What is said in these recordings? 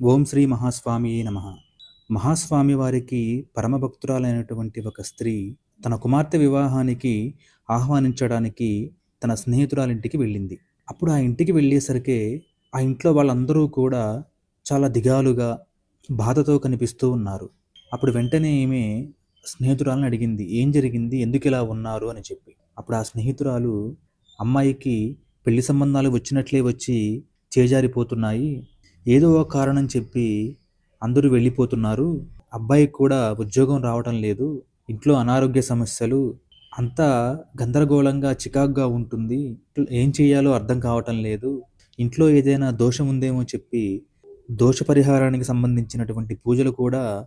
ఓం శ్రీ మహాస్వామియే నమః. మహాస్వామి వారికి పరమభక్తురాలైనటువంటి ఒక స్త్రీ తన కుమార్తె వివాహానికి ఆహ్వానించడానికి తన స్నేహితురాలింటికి వెళ్ళింది. అప్పుడు ఆ ఇంటికి వెళ్ళేసరికే ఆ ఇంట్లో వాళ్ళందరూ కూడా చాలా దిగాలుగా, బాధతో కనిపిస్తూ ఉన్నారు. అప్పుడు వెంటనే ఈమె స్నేహితురాలిని అడిగింది. "ఏం జరిగింది? ఎందుకిలా ఉన్నారు?" అని చెప్పి. అప్పుడు ఆ స్నేహితురాలు, "అమ్మాయికి పెళ్లి సంబంధాలు వచ్చినట్లే వచ్చి చేజారిపోతున్నాయి. ఏదో ఒక కారణం చెప్పి అందరూ వెళ్ళిపోతున్నారు. అబ్బాయికి కూడా ఉద్యోగం రావటం లేదు. ఇంట్లో అనారోగ్య సమస్యలు, అంతా గందరగోళంగా, చికాకుగా ఉంటుంది. ఏం చేయాలో అర్థం కావటం లేదు. ఇంట్లో ఏదైనా దోషం ఉందేమో చెప్పి దోష పరిహారానికి సంబంధించినటువంటి పూజలు కూడా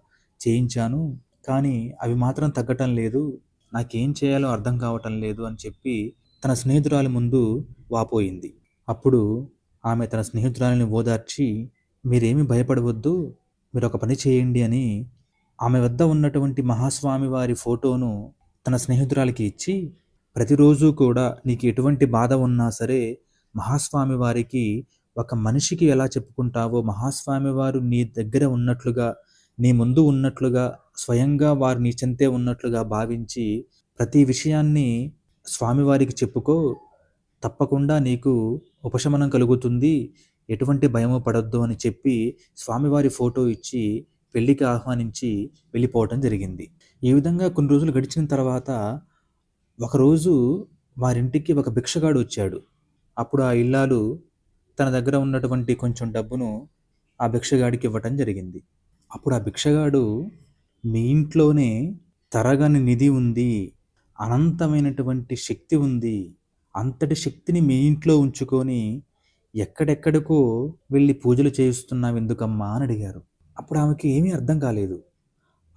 చేయించాను. కానీ అవి మాత్రం తగ్గటం లేదు. నాకేం చేయాలో అర్థం కావటం లేదు" అని చెప్పి తన స్నేహితురాలి ముందు వాపోయింది. అప్పుడు ఆమె తన స్నేహితురాలిని ఓదార్చి, "మీరేమీ భయపడవద్దు. మీరొక పని చేయండి" అని ఆమె వద్ద ఉన్నటువంటి మహాస్వామి వారి ఫోటోను తన స్నేహితురాలికి ఇచ్చి, "ప్రతిరోజు కూడా నీకు ఎటువంటి బాధ ఉన్నా సరే మహాస్వామి వారికి ఒక మనిషికి ఎలా చెప్పుకుంటావో మహాస్వామి వారు నీ దగ్గర ఉన్నట్లుగా, నీ ముందు ఉన్నట్లుగా, స్వయంగా వారు నీ చెంతే ఉన్నట్లుగా భావించి ప్రతి విషయాన్ని స్వామివారికి చెప్పుకో. తప్పకుండా నీకు ఉపశమనం కలుగుతుంది. ఎటువంటి భయము పడొద్దు" అని చెప్పి స్వామివారి ఫోటో ఇచ్చి పెళ్ళికి ఆహ్వానించి వెళ్ళిపోవటం జరిగింది. ఈ విధంగా కొన్ని రోజులు గడిచిన తర్వాత ఒకరోజు వారింటికి ఒక భిక్షగాడు వచ్చాడు. అప్పుడు ఆ ఇల్లాలు తన దగ్గర ఉన్నటువంటి కొంచెం డబ్బును ఆ భిక్షగాడికి ఇవ్వటం జరిగింది. అప్పుడు ఆ భిక్షగాడు, "మీ ఇంట్లోనే తరగని నిధి ఉంది. అనంతమైనటువంటి శక్తి ఉంది. అంతటి శక్తిని మీ ఇంట్లో ఉంచుకొని ఎక్కడెక్కడికో వెళ్ళి పూజలు చేయిస్తున్నావెందుకమ్మా" అని అడిగారు. అప్పుడు ఆమెకి ఏమీ అర్థం కాలేదు.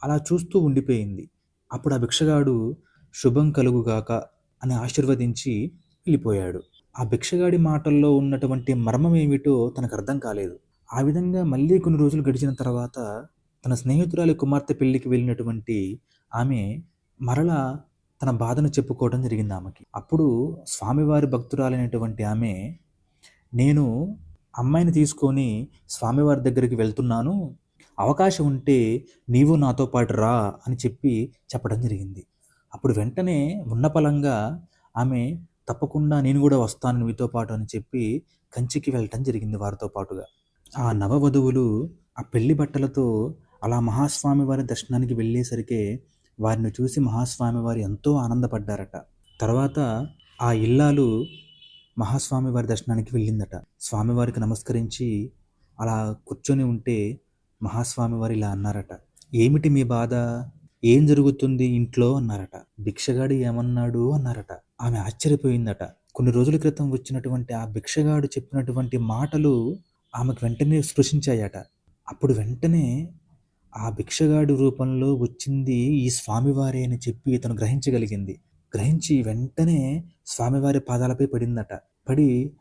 అలా చూస్తూ ఉండిపోయింది. అప్పుడు ఆ భిక్షగాడు, "శుభం కలుగుగాక" అని ఆశీర్వదించి వెళ్ళిపోయాడు. ఆ భిక్షగాడి మాటల్లో ఉన్నటువంటి మర్మం ఏమిటో తనకు అర్థం కాలేదు. ఆ విధంగా మళ్ళీ కొన్ని రోజులు గడిచిన తర్వాత తన స్నేహితురాలి కుమార్తె పెళ్లికి వెళ్ళినటువంటి ఆమె మరలా తన బాధను చెప్పుకోవడం జరిగింది ఆమెకి. అప్పుడు స్వామివారి భక్తురాలైనటువంటి ఆమె, "నేను అమ్మాయిని తీసుకొని స్వామివారి దగ్గరికి వెళ్తున్నాను. అవకాశం ఉంటే నీవు నాతో పాటు రా" అని చెప్పి చెప్పడం జరిగింది. అప్పుడు వెంటనే ఉన్నపళంగా ఆమె, "తప్పకుండా నేను కూడా వస్తాను మీతో పాటు" అని చెప్పి కంచికి వెళ్ళటం జరిగింది వారితో పాటుగా. ఆ నవవధువులు ఆ పెళ్లి బట్టలతో అలా మహాస్వామి వారి దర్శనానికి వెళ్ళేసరికే వారిని చూసి మహాస్వామి వారు ఎంతో ఆనందపడ్డారట. తర్వాత ఆ ఇల్లాలు మహాస్వామి వారి దర్శనానికి వెళ్ళిందట. స్వామివారికి నమస్కరించి అలా కూర్చొని ఉంటే మహాస్వామి వారు ఇలా అన్నారట, "ఏమిటి మీ బాధ? ఏం జరుగుతుంది ఇంట్లో?" అన్నారట. "భిక్షగాడు ఏమన్నాడు?" అన్నారట. ఆమె ఆశ్చర్యపోయిందట. కొన్ని రోజుల క్రితం వచ్చినటువంటి ఆ భిక్షగాడు చెప్పినటువంటి మాటలు ఆమెకు వెంటనే స్పృశించాయట. అప్పుడు వెంటనే ఆ భిక్షగాడి రూపంలో వచ్చింది ఈ స్వామివారే అని చెప్పి తను గ్రహించగలిగింది. గ్రహించి వెంటనే స్వామివారి పాదాలపై పడిందట. పడి,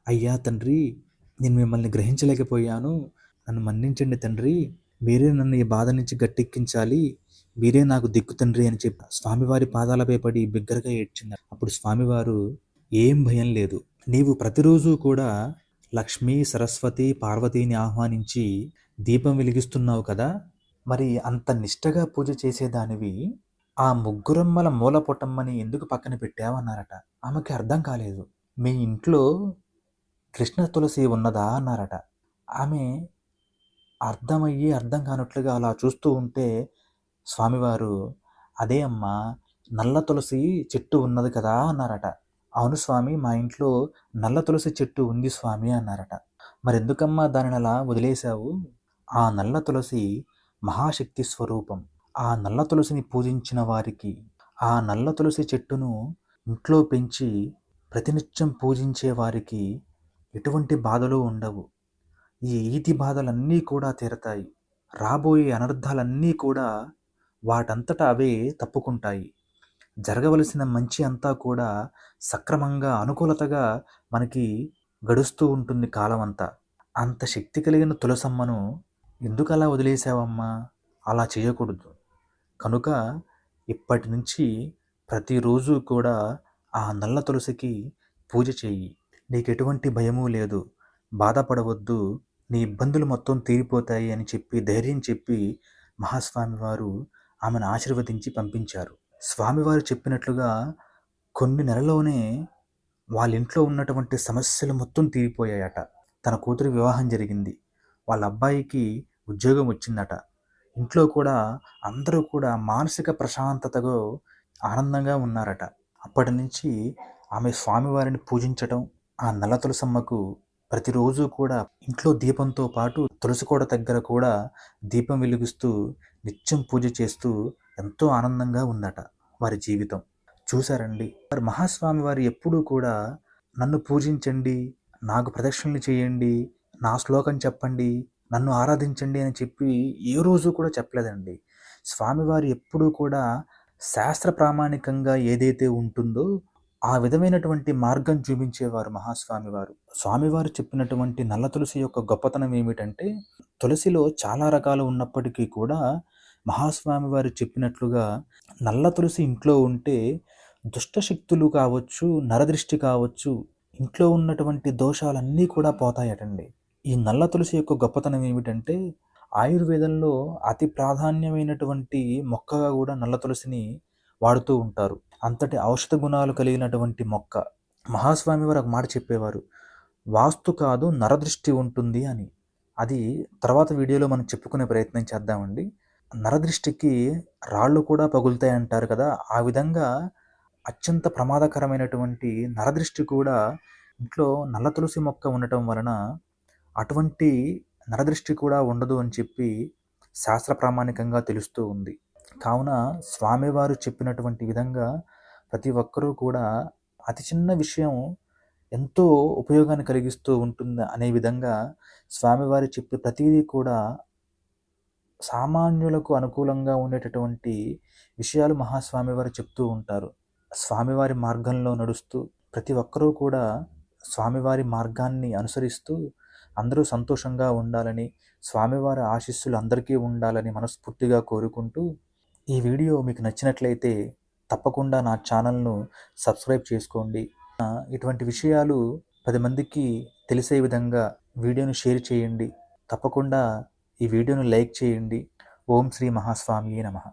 "అయ్యా తండ్రి, నేను మిమ్మల్ని గ్రహించలేకపోయాను. నన్ను మన్నించండి తండ్రి. మీరే నన్ను ఈ బాధ నుంచి గట్టెక్కించాలి. మీరే నాకు దిక్కు తండ్రి" అని చెప్పి స్వామివారి పాదాలపై పడి బిగ్గరగా ఏడ్చిందట. అప్పుడు స్వామివారు, "ఏం భయం లేదు. నీవు ప్రతిరోజు కూడా లక్ష్మీ, సరస్వతి, పార్వతిని ఆహ్వానించి దీపం వెలిగిస్తున్నావు కదా! మరి అంత నిష్టగా పూజ చేసేదానివి ఆ ముగ్గురమ్మల మూలపుటమ్మని ఎందుకు పక్కన పెట్టావు?" అన్నారట. ఆమెకి అర్థం కాలేదు. "మీ ఇంట్లో కృష్ణ తులసి ఉన్నదా?" అన్నారట. ఆమె అర్థమయ్యి అర్థం కానట్లుగా అలా చూస్తూ ఉంటే స్వామివారు, "అదే అమ్మా, నల్ల తులసి చెట్టు ఉన్నది కదా" అన్నారట. "అవును స్వామి, మా ఇంట్లో నల్ల తులసి చెట్టు ఉంది స్వామి" అన్నారట. "మరెందుకమ్మా దానిని అలా వదిలేశావు? ఆ నల్ల తులసి మహాశక్తి స్వరూపం. ఆ నల్ల తులసిని పూజించిన వారికి, ఆ నల్ల తులసి చెట్టును ఇంట్లో పెంచి ప్రతినిత్యం పూజించే వారికి ఎటువంటి బాధలు ఉండవు. ఈ ఈతి బాధలన్నీ కూడా తీరతాయి. రాబోయే అనర్థాలన్నీ కూడా వాటంతట అవే తప్పుకుంటాయి. జరగవలసిన మంచి అంతా కూడా సక్రమంగా, అనుకూలతగా మనకి గడుస్తూ ఉంటుంది కాలమంతా. అంత శక్తి కలిగిన తులసమ్మను ఎందుకలా వదిలేశావమ్మా? అలా చేయకూడదు. కనుక ఇప్పటి నుంచి ప్రతిరోజు కూడా ఆ నల్ల తులసికి పూజ చెయ్యి. నీకెటువంటి భయమూ లేదు. బాధపడవద్దు. నీ ఇబ్బందులు మొత్తం తీరిపోతాయి అని చెప్పి ధైర్యం చెప్పి మహాస్వామి వారు ఆమెను ఆశీర్వదించి పంపించారు. స్వామివారు చెప్పినట్లుగా కొన్ని నెలలోనే వాళ్ళ ఇంట్లో ఉన్నటువంటి సమస్యలు మొత్తం తీరిపోయాయట. తన కూతురి వివాహం జరిగింది. వాళ్ళ అబ్బాయికి ఉద్యోగం వచ్చిందట. ఇంట్లో కూడా అందరూ కూడా మానసిక ప్రశాంతతతో ఆనందంగా ఉన్నారట. అప్పటి నుంచి ఆమె స్వామివారిని పూజించటం, ఆ నల్ల తులసమ్మకు ప్రతిరోజు కూడా ఇంట్లో దీపంతో పాటు తులసి కోట దగ్గర కూడా దీపం వెలిగిస్తూ నిత్యం పూజ చేస్తూ ఎంతో ఆనందంగా ఉందట వారి జీవితం. చూశారండి, మరి మహాస్వామి వారు ఎప్పుడూ కూడా నన్ను పూజించండి, నాకు ప్రదక్షిణలు చేయండి, నా శ్లోకం చెప్పండి, నన్ను ఆరాధించండి అని చెప్పి ఏ రోజు కూడా చెప్పలేదండి. స్వామివారు ఎప్పుడూ కూడా శాస్త్ర ప్రామాణికంగా ఏదైతే ఉంటుందో ఆ విధమైనటువంటి మార్గం చూపించేవారు మహాస్వామివారు. స్వామివారు చెప్పినటువంటి నల్ల తులసి యొక్క గొప్పతనం ఏమిటంటే, తులసిలో చాలా రకాలు ఉన్నప్పటికీ కూడా మహాస్వామి వారు చెప్పినట్లుగా నల్ల తులసి ఇంట్లో ఉంటే దుష్టశక్తులు కావచ్చు, నరదృష్టి కావచ్చు, ఇంట్లో ఉన్నటువంటి దోషాలన్నీ కూడా పోతాయటండి. ఈ నల్ల తులసి యొక్క గొప్పతనం ఏమిటంటే, ఆయుర్వేదంలో అతి ప్రాధాన్యమైనటువంటి మొక్కగా కూడా నల్ల తులసిని వాడుతూ ఉంటారు. అంతటి ఔషధ గుణాలు కలిగినటువంటి మొక్క. మహాస్వామి వారు ఒక మాట చెప్పేవారు, వాస్తు కాదు నరదృష్టి ఉంటుంది అని. అది తర్వాత వీడియోలో మనం చెప్పుకునే ప్రయత్నం చేద్దామండి. నరదృష్టికి రాళ్ళు కూడా పగులుతాయి అంటారు కదా, ఆ విధంగా అత్యంత ప్రమాదకరమైనటువంటి నరదృష్టి కూడా ఇంట్లో నల్ల తులసి మొక్క ఉండటం వలన అటువంటి నరదృష్టి కూడా ఉండదు అని చెప్పి శాస్త్ర ప్రామాణికంగా తెలుస్తూ ఉంది. కావున స్వామివారు చెప్పినటువంటి విధంగా ప్రతి ఒక్కరూ కూడా అతి చిన్న విషయం ఎంతో ఉపయోగాన్ని కలిగిస్తూ ఉంటుంది అనే విధంగా స్వామివారు చెప్పే ప్రతిదీ కూడా సామాన్యులకు అనుకూలంగా ఉండేటటువంటి విషయాలు మహాస్వామి వారు చెప్తూ ఉంటారు. స్వామివారి మార్గంలో నడుస్తూ ప్రతి ఒక్కరూ కూడా స్వామివారి మార్గాన్ని అనుసరిస్తూ అందరూ సంతోషంగా ఉండాలని, స్వామివారి ఆశీస్సులు అందరికీ ఉండాలని మనస్ఫూర్తిగా కోరుకుంటూ, ఈ వీడియో మీకు నచ్చినట్లయితే తప్పకుండా నా ఛానల్ను సబ్స్క్రైబ్ చేసుకోండి. ఇటువంటి విషయాలు 10 మందికి తెలిసే విధంగా వీడియోను షేర్ చేయండి. తప్పకుండా ఈ వీడియోను లైక్ చేయండి. ఓం శ్రీ మహాస్వామియే నమః.